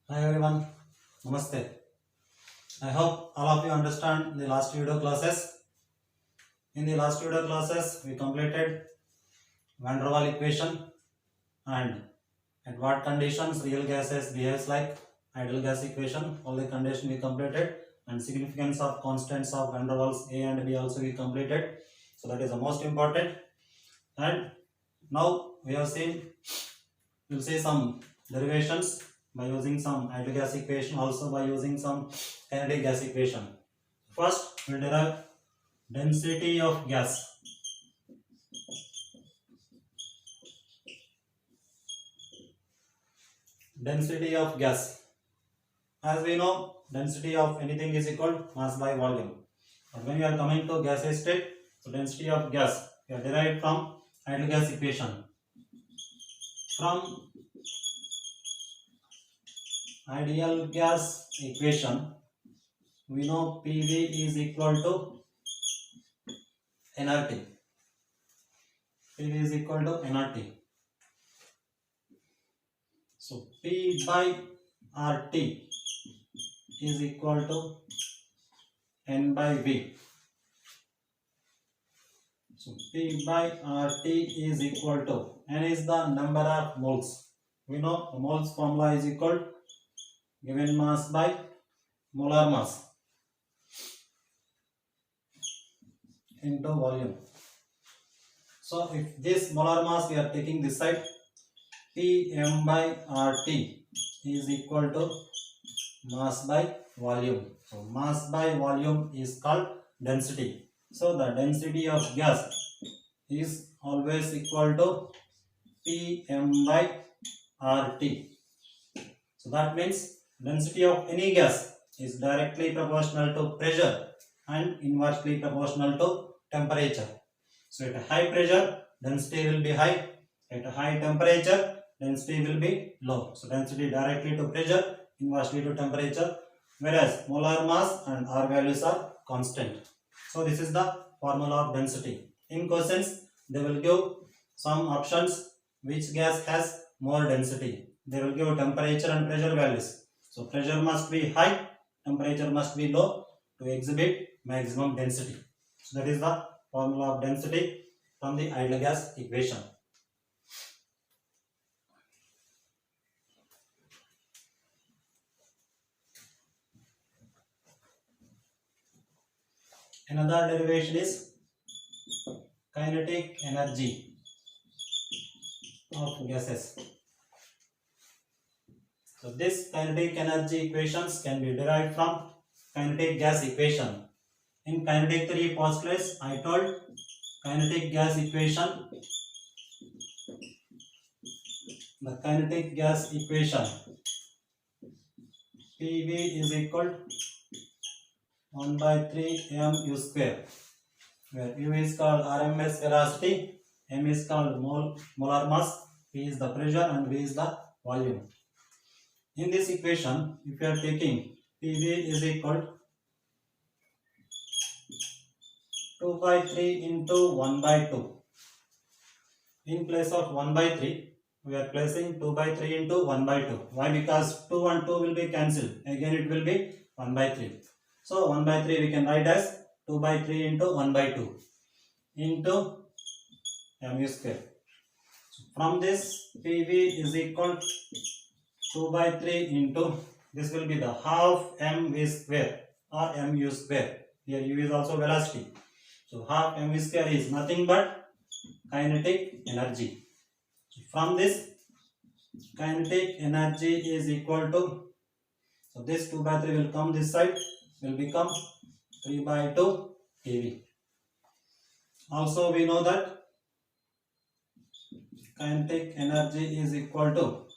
Hi everyone, Namaste. I hope all of you understand the last video classes. In the last video classes, we completed Van der Waal equation and at what conditions real gases behaves like ideal gas equation. All the conditions we completed and significance of constants of Van der Waals A and B also we completed. So that is the most important. And now we have seen, we'll see some derivations by using some ideal gas equation, also by using some kinetic gas equation. First, we derive density of gas. Density of gas. As we know, density of anything is equal to mass by volume. But when we are coming to gaseous state, so density of gas we are derived from ideal gas equation. From ideal gas equation, we know PV is equal to nRT. PV is equal to nRT. So P by RT is equal to N by V. So P by RT is equal to N is the number of moles. We know the moles formula is equal to given mass by molar mass into volume. So if this molar mass we are taking this side, Pm by RT is equal to mass by volume. So mass by volume is called density. So the density of gas is always equal to Pm by RT. So that means density of any gas is directly proportional to pressure and inversely proportional to temperature. So at a high pressure, density will be high. At a high temperature, density will be low. So density directly to pressure, inversely to temperature, whereas molar mass and R values are constant. So this is the formula of density. In questions, they will give some options which gas has more density. They will give temperature and pressure values. So pressure must be high, temperature must be low to exhibit maximum density. So that is the formula of density from the ideal gas equation. Another derivation is kinetic energy of gases. So this kinetic energy equations can be derived from kinetic gas equation. In kinetic theory postulates, I told kinetic gas equation. The kinetic gas equation PV is equal to 1 by 3 mu square, where U is called RMS velocity, M is called molar mass, P is the pressure and V is the volume. In this equation, if you are taking PV is equal to 2 by 3 into 1 by 2. In place of 1 by 3, we are placing 2 by 3 into 1 by 2. Why? Because 2 and 2 will be cancelled. Again it will be 1 by 3. So 1 by 3 we can write as 2 by 3 into 1 by 2 into mu square. So from this PV is equal to 2 by 3 into, this will be the half mv square or mu square. Here u is also velocity. So half mv square is nothing but kinetic energy. So from this kinetic energy is equal to, so this 2 by 3 will come this side, will become 3 by 2 kV. Also we know that kinetic energy is equal to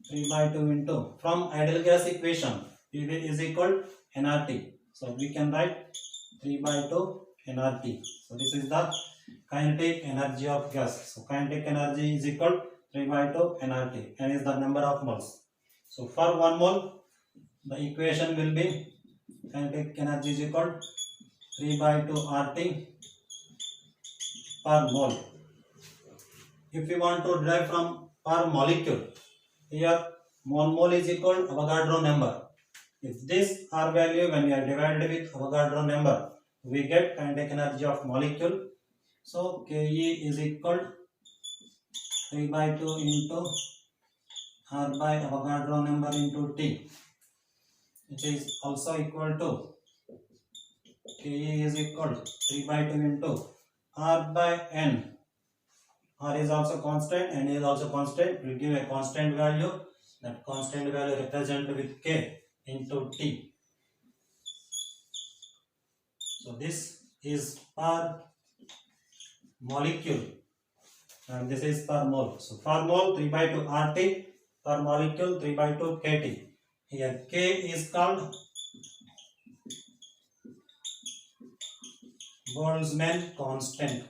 3 by 2 into, from ideal gas equation, PV is equal to nRT. So we can write 3 by 2 nRT. So this is the kinetic energy of gas. So kinetic energy is equal to 3 by 2 nRT. N is the number of moles. So for 1 mole, the equation will be kinetic energy is equal to 3 by 2 RT per mole. If you want to derive from per molecule, here mole is equal to Avogadro number. If this R value when we are divided with Avogadro number, we get kinetic energy of molecule. So Ke is equal to 3 by 2 into R by Avogadro number into T, which is also equal to Ke is equal to 3 by 2 into R by N. R is also constant, N is also constant. We will give a constant value. That constant value represented with K into T. So this is per molecule and this is per mole. So per mole 3 by 2 RT, per molecule 3 by 2 KT. Here K is called Boltzmann constant.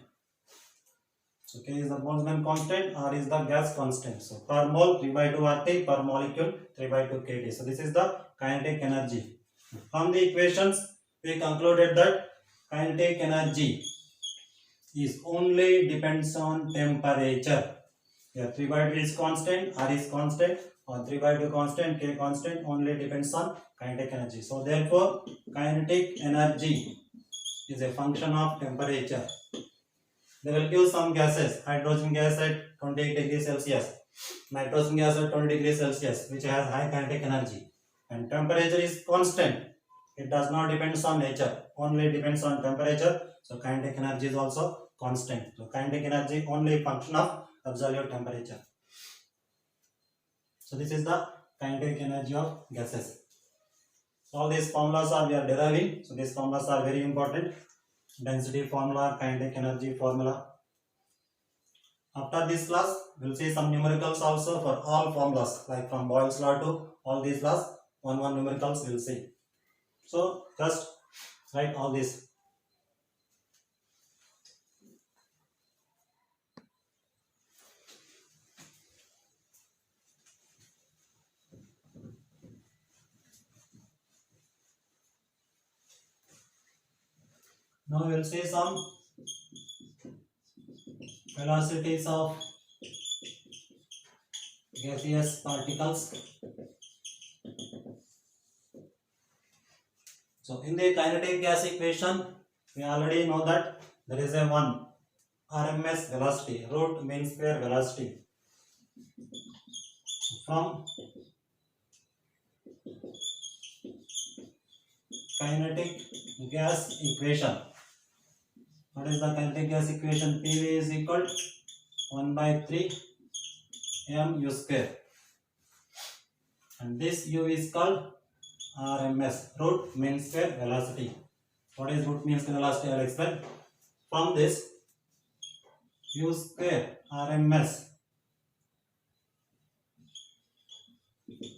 So K is the Boltzmann constant, R is the gas constant. So per mole 3 by 2 RT, per molecule 3 by 2 KT. So this is the kinetic energy. From the equations we concluded that kinetic energy is only depends on temperature. Here 3 by 2 is constant, R is constant, or 3 by 2 constant, K constant, only depends on kinetic energy. So therefore kinetic energy is a function of temperature. They will give some gases, hydrogen gas at 28 degrees Celsius, nitrogen gas at 20 degrees Celsius, which has high kinetic energy, and temperature is constant. It does not depend on nature, only depends on temperature. So kinetic energy is also constant. So kinetic energy only function of absolute temperature. So this is the kinetic energy of gases. So all these formulas are we are deriving. So these formulas are very important. Density formula, kinetic energy formula. After this class, we will see some numericals also for all formulas, like from Boyle's law to all these laws. One numericals we will see. So just write all this. Now we will see some velocities of gaseous particles. So in the kinetic gas equation, we already know that there is a one RMS velocity, root mean square velocity. From kinetic gas equation, what is the kinetic gas equation? PV is equal to 1 by 3 mu square, and this u is called RMS, root mean square velocity. What is root mean square velocity? I will explain. From this, u square RMS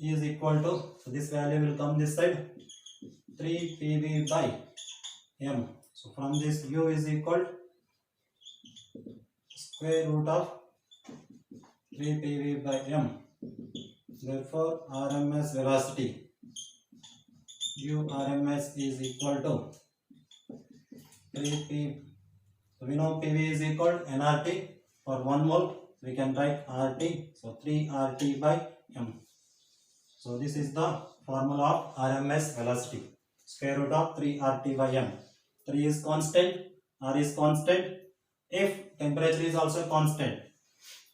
is equal to, so this value will come this side, 3 PV by m. So from this, u is equal to square root of 3 PV by m. Therefore RMS velocity u RMS is equal to 3P. So we know PV is equal to nRT. For 1 mole we can write RT. So 3 RT by m. So this is the formula of RMS velocity. Square root of 3 RT by m. 3 is constant, R is constant. If temperature is also constant,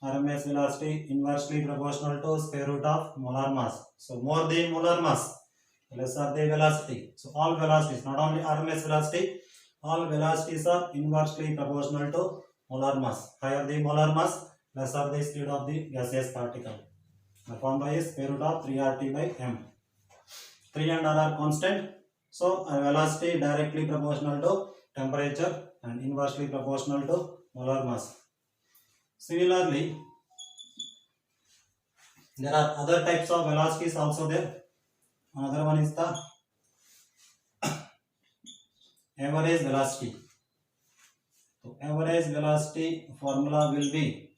RMS velocity inversely proportional to square root of molar mass. So more the molar mass, lesser the velocity. So all velocities, not only RMS velocity, all velocities are inversely proportional to molar mass. Higher the molar mass, lesser the speed of the gaseous particle. The formula is square root of 3 RT by m. 3 and R are constant. So a velocity directly proportional to temperature and inversely proportional to molar mass. Similarly, there are other types of velocities also there. Another one is the average velocity. So average velocity formula will be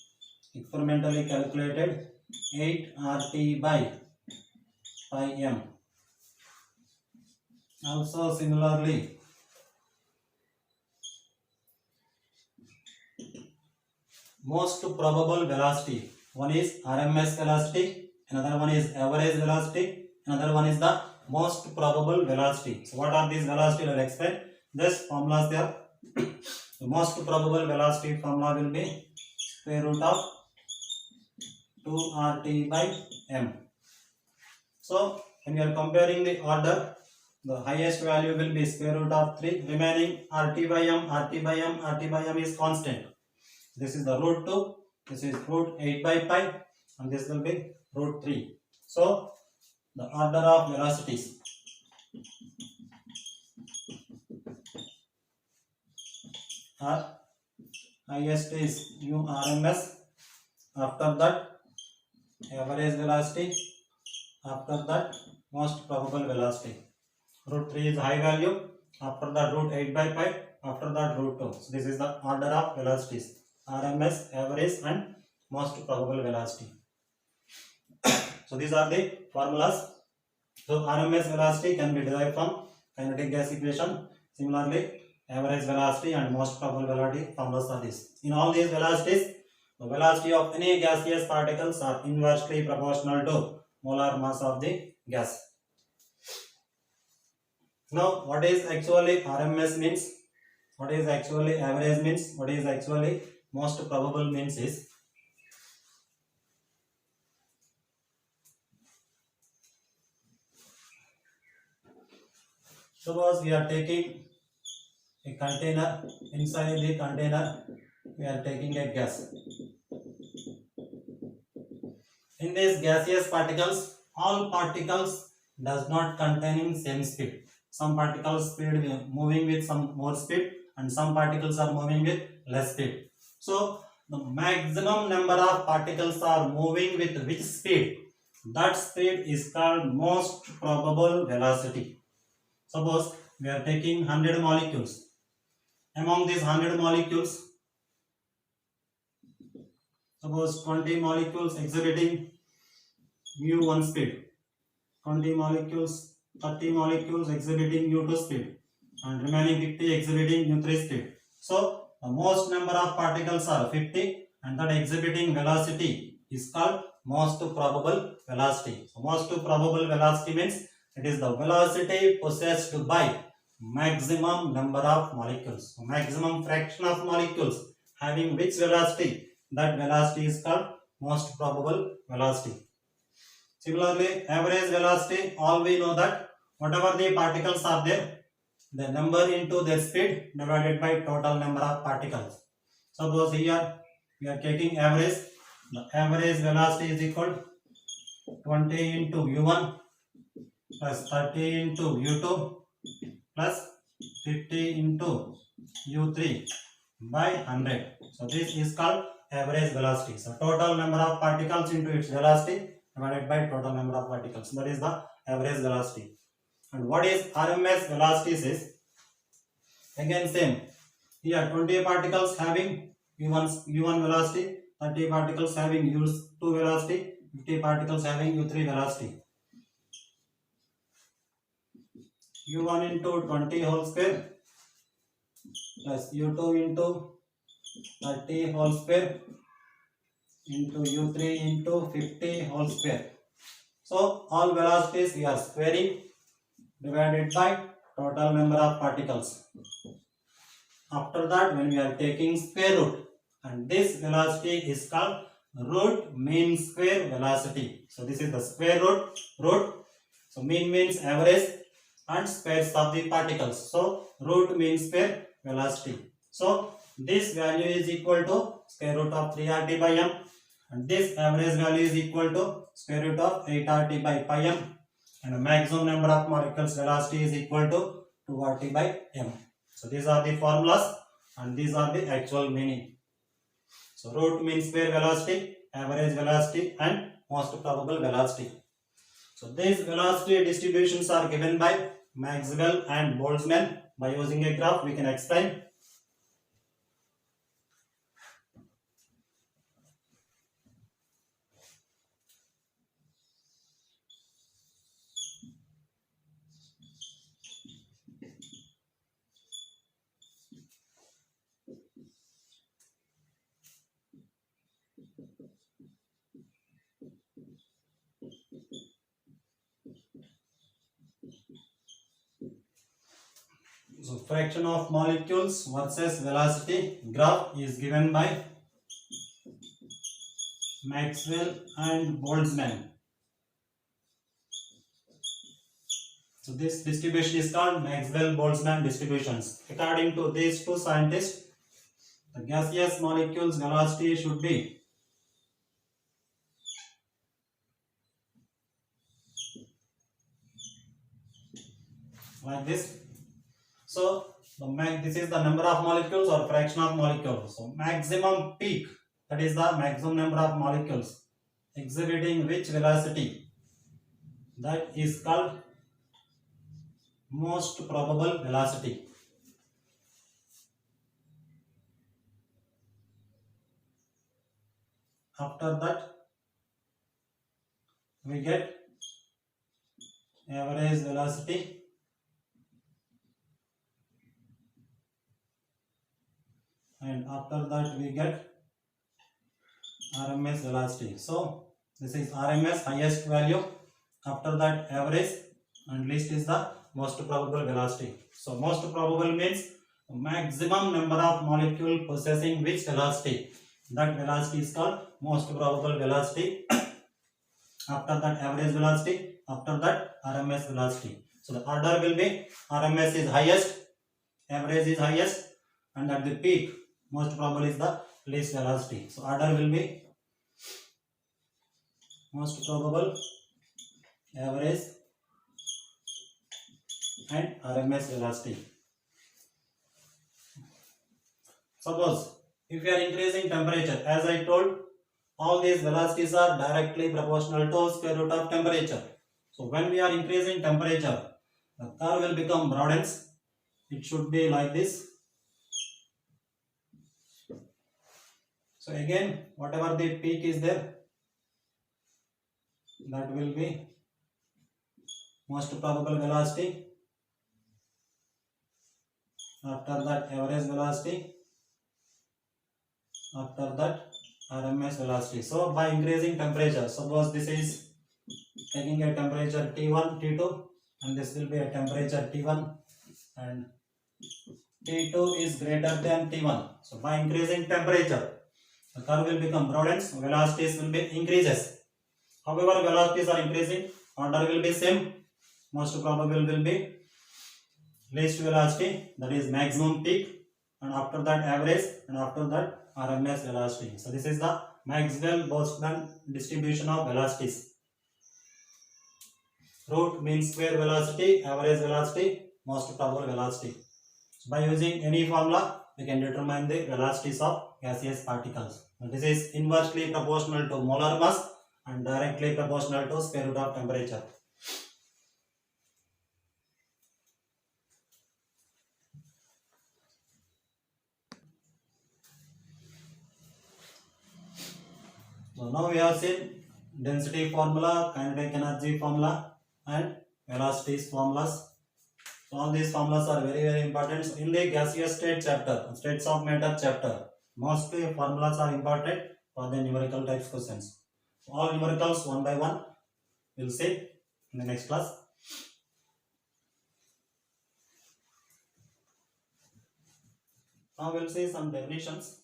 experimentally calculated 8 RT by pi m. Also similarly, most probable velocity, one is RMS velocity, another one is average velocity, another one is the most probable velocity. So what are these velocities? I will explain. This formulas there. The most probable velocity formula will be square root of 2RT by m. So when you are comparing the order, the highest value will be square root of 3, remaining RT by m, RT by m, RT by m is constant. This is the root 2, this is root 8 by pi, and this will be root 3. So the order of velocities are highest is mu RMS, after that average velocity, after that most probable velocity. Root 3 is high value, after that root 8 by pi, after that root 2. So this is the order of velocities, RMS, average and most probable velocity. So these are the formulas. So RMS velocity can be derived from kinetic gas equation. Similarly, average velocity and most probable velocity formulas are this. In all these velocities, the velocity of any gaseous particles are inversely proportional to molar mass of the gas. Now, what is actually RMS means? What is actually average means? What is actually most probable means is, suppose we are taking a container, inside the container we are taking a gas. In these gaseous particles, all particles does not containing same speed. Some particles speed moving with some more speed and some particles are moving with less speed. So the maximum number of particles are moving with which speed? That speed is called most probable velocity. Suppose we are taking 100 molecules. Among these 100 molecules, suppose 20 molecules exhibiting mu1 speed, 20 molecules, 30 molecules exhibiting mu2 speed, and remaining 50 exhibiting mu3 speed. So the most number of particles are 50 and that exhibiting velocity is called most probable velocity. So most probable velocity means it is the velocity possessed by maximum number of molecules. So maximum fraction of molecules having which velocity, that velocity is called most probable velocity. Similarly, average velocity, all we know that whatever the particles are there, the number into their speed divided by total number of particles. Suppose here we are taking average, the average velocity is equal 20 into u1 plus 30 into u2 plus 50 into u3 by 100. So this is called average velocity. So total number of particles into its velocity divided by total number of particles. That is the average velocity. And what is RMS velocity is, again same. Here 20 particles having u1 velocity, 30 particles having u2 velocity, 50 particles having u3 velocity. u1 into 20 whole square plus u2 into 30 whole square into u3 into 50 whole square. So all velocities we are squaring divided by total number of particles. After that, when we are taking square root, and this velocity is called root mean square velocity. So this is the square root. So mean means average and squares of the particles. So root mean square velocity. So this value is equal to square root of 3RT by m, and this average value is equal to square root of 8RT by pi m, and the maximum number of molecules velocity is equal to 2RT by m. So these are the formulas and these are the actual meaning. So root mean square velocity, average velocity and most probable velocity. So these velocity distributions are given by Maxwell and Boltzmann. By using a graph we can explain. So fraction of molecules versus velocity graph is given by Maxwell and Boltzmann. So this distribution is called Maxwell-Boltzmann distributions. According to these two scientists, the gaseous molecules velocity should be like this. So this is the number of molecules or fraction of molecules. So maximum peak, that is the maximum number of molecules exhibiting which velocity, that is called most probable velocity. After that we get average velocity, and after that we get RMS velocity. So this is RMS, highest value, after that average, and least is the most probable velocity. So most probable means maximum number of molecule possessing which velocity, that velocity is called most probable velocity. After that average velocity, after that RMS velocity. So the order will be RMS is highest, average is highest, and at the peak most probable is the least velocity. So order will be most probable, average, and RMS velocity. Suppose if you are increasing temperature, as I told, all these velocities are directly proportional to square root of temperature. So when we are increasing temperature, the curve will become broadens. It should be like this. So again, whatever the peak is there, that will be most probable velocity. After that average velocity. After that RMS velocity. So by increasing temperature, suppose this is taking a temperature T1, T2, and this will be a temperature T1, and T2 is greater than T1. So by increasing temperature, the curve will become broadens, velocities will be increases. However, velocities are increasing, order will be same. Most probable will be least velocity, that is maximum peak, and after that average, and after that RMS velocity. So this is the Maxwell-Boltzmann distribution of velocities. Root means square velocity, average velocity, most probable velocity. So by using any formula, we can determine the velocities of gaseous particles. And this is inversely proportional to molar mass and directly proportional to square root of temperature. So now we have seen density formula, kinetic energy formula, and velocities formulas. So all these formulas are very important. So in the gaseous state chapter, states of matter chapter, mostly formulas are important for the numerical types questions. So all numericals one by one we'll see in the next class. Now we'll see some definitions.